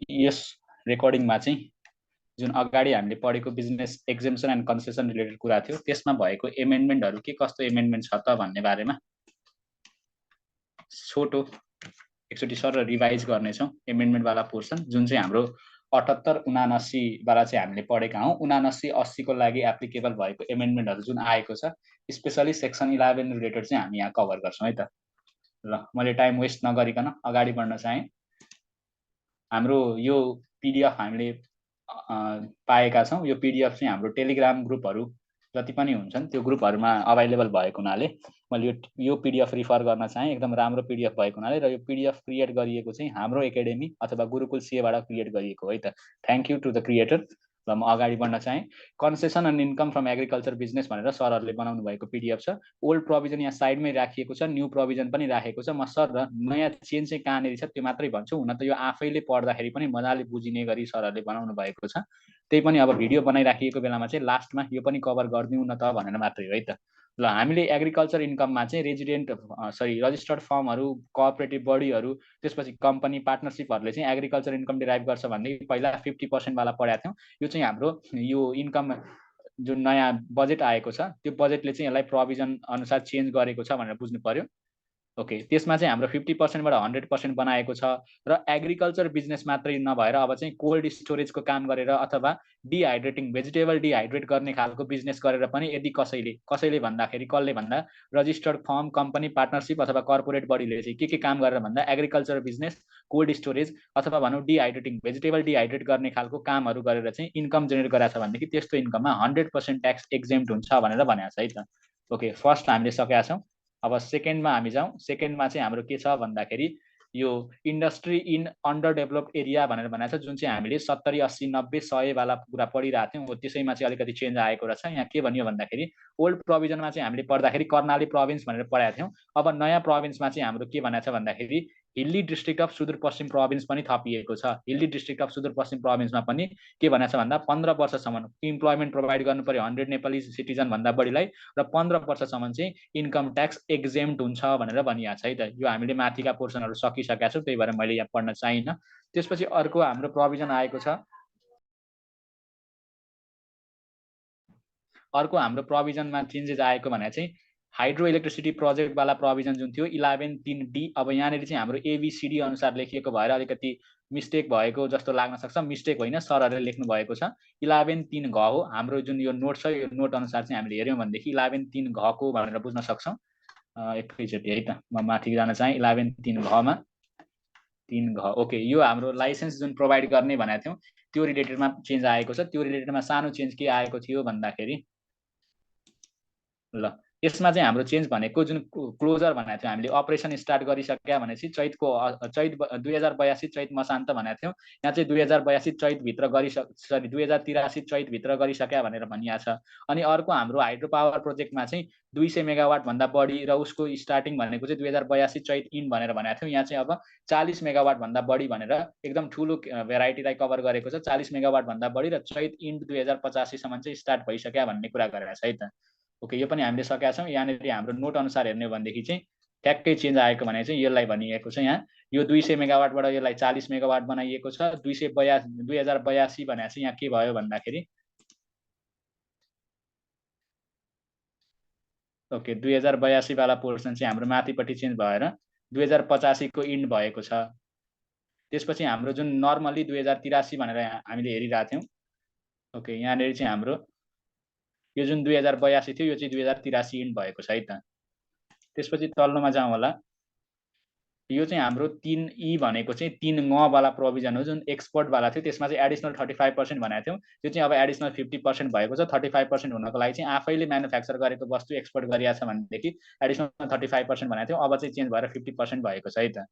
यस रेकर्डिङमा चाहिँ जुन अगाडि हामीले पढेको business exemption and concession related कुरा थियो त्यसमा भएको एमेन्डमेन्टहरू के कस्तो एमेन्डमेन्ट छ त भन्ने बारेमा छोटो एकचोटि सर रिभाइज गर्नेछौँ एमेन्डमेन्टवाला पोर्सन जुन चाहिँ हाम्रो 78 79 वाला चाहिँ हामीले पढेका हौँ 79 80 को लागि एप्लिकेबल भएको एमेन्डमेन्टहरू जुन आएको छ स्पेशली सेक्सन 11 रिलेटेड चाहिँ हामी यहाँ कभर गर्छौँ है त ल मैले टाइम वेस्ट नगरिकन अगाडि बढ्न चाहे हाम्रो यो पीडीएफ हामीले पाएका छौँ यो पीडीएफ चाहिँ हाम्रो टेलिग्राम ग्रुपहरू जति पनि हुन्छन् त्यो ग्रुपहरूमा अभाइलेबल भएको हुनाले मैले यो पीडीएफ रिफर गर्न चाहे एकदम राम्रो पीडीएफ भएको हुनाले र यो पीडीएफ क्रिएट गरिएको चाहिँ हाम्रो एकाडेमी अथवा गुरुकुल सीबाट क्रिएट गरिएको है त thank you to the creator ल म अगाडि बढ्न चाहे concession and income from agriculture business भनेर सरहरूले बनाउनु भएको पीडीएफ छ ओल्ड प्रोभिजन यहाँ साइडमै राखिएको छ न्यू प्रोभिजन पनि राखेको छ म सर र नयाँ चेन्ज चाहिँ कहाँनिर छ त्यो मात्रै भन्छु हुन त यो आफैले पढ्दाखेरि पनि मजाले बुझिने गरी सरहरूले बनाउनु भएको छ त्यही पनि अब भिडियो बनाइराखिएको बेलामा चाहिँ लास्टमा यो पनि कभर गरिदिउँ न त भनेर मात्रै हो है त ल हामीले एग्रिकल्चर इन्कममा चाहिँ रजिस्टर्ड फर्महरू कोअपरेटिभ बडीहरू त्यसपछि कम्पनी पार्टनरशिपहरूले चाहिँ एग्रिकल्चर इन्कम डिराइभ गर्छ भन्ने पहिला 50% वाला पढाएको थियौँ यो चाहिँ हाम्रो यो इन्कम जुन नयाँ बजेट आएको छ त्यो बजेटले चाहिँ यसलाई प्रोभिजन अनुसार चेन्ज गरेको छ भनेर बुझ्नु पर्यो ओके त्यसमा चाहिँ हाम्रो 50% बाट 100% बनाएको छ र एग्रिकल्चर बिजनेस मात्रै नभएर अब चाहिँ कोल्ड स्टोरेजको काम गरेर अथवा डिहाइड्रेटिङ भेजिटेबल डिहाइड्रेट गर्ने खालको बिजनेस गरेर पनि यदि कसैले भन्दाखेरि कसले भन्दा रजिस्टर्ड फर्म कम्पनी पार्टनरशिप अथवा कर्पोरेट बडीले चाहिँ के काम गरेर भन्दा एग्रिकल्चर बिजनेस कोल्ड स्टोरेज अथवा भनौँ डिहाइड्रेटिङ भेजिटेबल डिहाइड्रेट गर्ने खालको कामहरू गरेर चाहिँ इन्कम जेनेरेट गराएको छ भनेदेखि त्यस्तो इन्कममा 100% ट्याक्स एक्जेम्प्ट हुन्छ भनेर भनेको छ है त ओके फर्स्ट हामीले सकेका छौँ अब सेकेन्डमा हामी जाउँ सेकेन्डमा चाहिँ हाम्रो के छ भन्दाखेरि यो industry in under developed area भनेर भनेको छ जुन चाहिँ हामीले 70 80 90 100 वाला कुरा पढिरहेको थियौँ त्यसैमा चाहिँ अलिकति चेन्ज आएको रहेछ यहाँ के भनियो भन्दाखेरि ओल्ड प्रोभिजनमा चाहिँ हामीले पढ्दाखेरि कर्णाली प्रोभिन्स भनेर पढाएको थियौँ अब नयाँ प्रोभिन्समा चाहिँ हाम्रो के भनेको छ भन्दाखेरि hilly district of Sudurpashchim province पनि थपिएको छ हिल्ली डिस्ट्रिक्ट अफ सुदूरपश्चिम प्रोभिन्समा पनि के भनेको छ भन्दा 15 वर्षसम्म इम्प्लोइमेन्ट प्रोभाइड गर्नु पर्यो 100 नेपाली सिटिजन भन्दा बढीलाई र 15 वर्षसम्म चाहिँ इन्कम ट्याक्स एक्जेम्प्ट हुन्छ भनेर भनिएको छ है त यो हामीले माथिका पोर्सनहरू सकिसकेका छौँ त्यही भएर मैले यहाँ पढ्न चाहिनँ त्यसपछि अर्को हाम्रो प्रोभिजन आएको छ अर्को हाम्रो प्रोभिजनमा चेन्जेस आएको भने चाहिँ हाइड्रो इलेक्ट्रिसिटी प्रोजेक्ट वाला प्रोभिजन जुन थियो 11(3)D अब यहाँनिर चाहिँ हाम्रो एबीसीडी अनुसार लेखिएको भएर अलिकति मिस्टेक भएको जस्तो लाग्न सक्छ मिस्टेक होइन सरहरूले लेख्नु भएको छ 11(3) घ हो हाम्रो जुन यो नोट छ यो नोट अनुसार चाहिँ हामीले हेर्यौँ भनेदेखि 11(3) घ को भनेर बुझ्न सक्छौँ एकैचोटि है त म माथि जान चाहे 11(3) घमा 3 घ ओके यो हाम्रो लाइसेन्स जुन प्रोभाइड गर्ने भनेको थियौँ त्यो रिलेटेडमा चेन्ज आएको छ त्यो रिलेटेडमा सानो चेन्ज के आएको थियो भन्दाखेरि ल यसमा चाहिँ हाम्रो चेन्ज भनेको जुन क्लोजर भनेको थियो हामीले अपरेसन स्टार्ट गरिसक्या भनेपछि चैत 2082 चैत मसान्त भनेको थियौँ यहाँ चाहिँ 2082 चैत भित्र 2083 चैत भित्र गरिसक्या भनेर भनिएको छ अनि अर्को हाम्रो हाइड्रो पावर प्रोजेक्टमा चाहिँ 200 मेगावाट भन्दा बढी र उसको स्टार्टिङ भनेको चाहिँ 2082 चैत इन भनेर भनेको थियौँ यहाँ चाहिँ अब 40 मेगावाट भन्दा बढी भनेर एकदम ठुलो भेराइटीलाई कभर गरेको छ 40 मेगावाट भन्दा बढी र चैत इन 2085 सम्म चाहिँ स्टार्ट भइसक्या भन्ने कुरा गरेको छ है त ओके यो पनि हामीले सकेका छौँ यहाँनिर हाम्रो नोट अनुसार हेर्ने भनेदेखि चाहिँ ट्याक्कै चेन्ज आएको भने चाहिँ यसलाई भनिएको छ यहाँ यो 200 मेगावाटबाट यसलाई 40 मेगावाट बनाइएको छ 2082 भने चाहिँ यहाँ के भयो भन्दाखेरि ओके 2082 वाला पोर्सन चाहिँ हाम्रो माथिपट्टि चेन्ज भएर 2085 को इन्ड भएको छ त्यसपछि हाम्रो जुन नर्मली 2083 भनेर हामीले हेरिरहेको थियौँ ओके यहाँनिर चाहिँ हाम्रो यो जुन 2082 थियो यो चाहिँ 2083 इन्ड भएको छ है त त्यसपछि तल्लोमा जाउँ होला यो चाहिँ हाम्रो 3E भनेको चाहिँ 3 वाला प्रोभिजन हो जुन एक्सपोर्ट वाला थियो त्यसमा चाहिँ एडिसनल 35% भनेको थियौँ त्यो चाहिँ अब एडिसनल 50% भएको छ 35% हुनको लागि चाहिँ आफैले म्यानुफ्याक्चर गरेको वस्तु एक्सपोर्ट गरिएको छ भनेदेखि एडिसनल 35% भनेको थियौँ अब चाहिँ चेन्ज भएर 50% भएको छ है त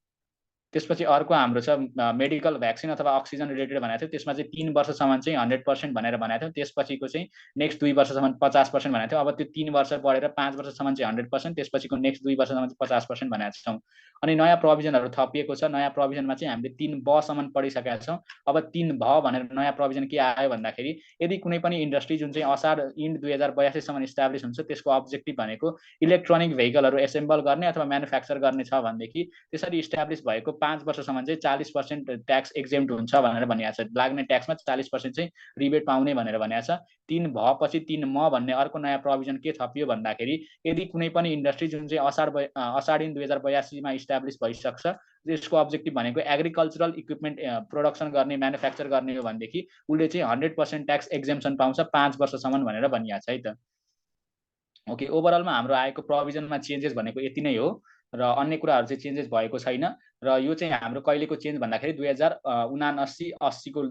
त्यसपछि अर्को हाम्रो छ मेडिकल भ्याक्सिन अथवा अक्सिजन रिलेटेड भनेको थियो त्यसमा चाहिँ 3 वर्षसम्म चाहिँ 100% भनेर भनेको थियौँ त्यसपछिको चाहिँ नेक्स्ट 2 वर्षसम्म 50% भनेको थियो अब त्यो 3 वर्ष पढेर 5 वर्षसम्म चाहिँ 100% त्यसपछिको नेक्स्ट 2 वर्षसम्म चाहिँ 50% भनेको छौँ अनि नयाँ प्रोभिजनहरू थपिएको छ नयाँ प्रोभिजनमा चाहिँ हामीले 3 सम्म पढिसकेका छौँ अब 3 भनेर नयाँ प्रोभिजन के आयो भन्दाखेरि यदि कुनै पनि इन्डस्ट्री जुन चाहिँ असार इन्ड 2082 सम्म इस्टाब्लिस हुन्छ त्यसको अब्जेक्टिभ भनेको इलेक्ट्रोनिक भेहिकलहरू एसेम्बल गर्ने अथवा म्यानुफ्याक्चर गर्ने छ भनेदेखि त्यसरी इस्टाब्लिस भएको 5 वर्षसम्म चाहिँ 40% ट्याक्स एक्जेम्प्ट हुन्छ भनेर भनिएको छ। लाग्ने ट्याक्समा 40% चाहिँ रिबेट पाउने भनेर भनिएको छ। 3 भएपछि 3 म भन्ने अर्को नयाँ प्रोभिजन के थपियो भन्दाखेरि यदि कुनै पनि इन्डस्ट्री जुन चाहिँ असाढ 2082 मा इस्टाब्लिस भइसक्छ, यसको अब्जेक्टिभ भनेको एग्रिकल्चरल इक्विपमेन्ट प्रोडक्सन गर्ने, म्यानुफ्याक्चर गर्ने हो भनेदेखि उसले चाहिँ 100% ट्याक्स एक्जेम्प्सन पाउँछ 5 वर्षसम्म भनेर भनिएको छ है त। ओके, ओभरअलमा हाम्रो आएको प्रोभिजनमा चेन्जेस भनेको यति नै हो र अन्य कुराहरू चाहिँ चेन्जेस भएको छैन र यो चाहिँ हाम्रो कहिलेको चेन्ज भन्दाखेरि 2079-80 को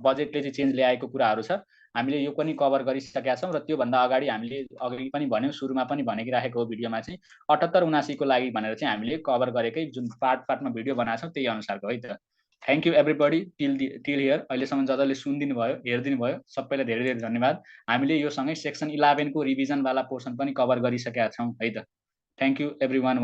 बजेटले चाहिँ चेन्ज ल्याएको कुराहरू छ। हामीले यो पनि कभर गरिसकेका छौँ र त्योभन्दा अगाडि हामीले अघि पनि भन्यौँ, सुरुमा पनि राखेको हो भिडियोमा चाहिँ 78-79 को लागि भनेर चाहिँ हामीले कभर गरेकै जुन पार्टमा भिडियो बनाएको छौँ त्यही अनुसारको है त। Thank you everybody till here. अहिलेसम्म जसले सुनिदिनु भयो, हेरिदिनु भयो, सबैलाई धेरै धेरै धन्यवाद। हामीले यो सँगै सेक्सन 11 को रिभिजनवाला पोर्सन पनि कभर गरिसकेका छौँ है त। Thank you everyone.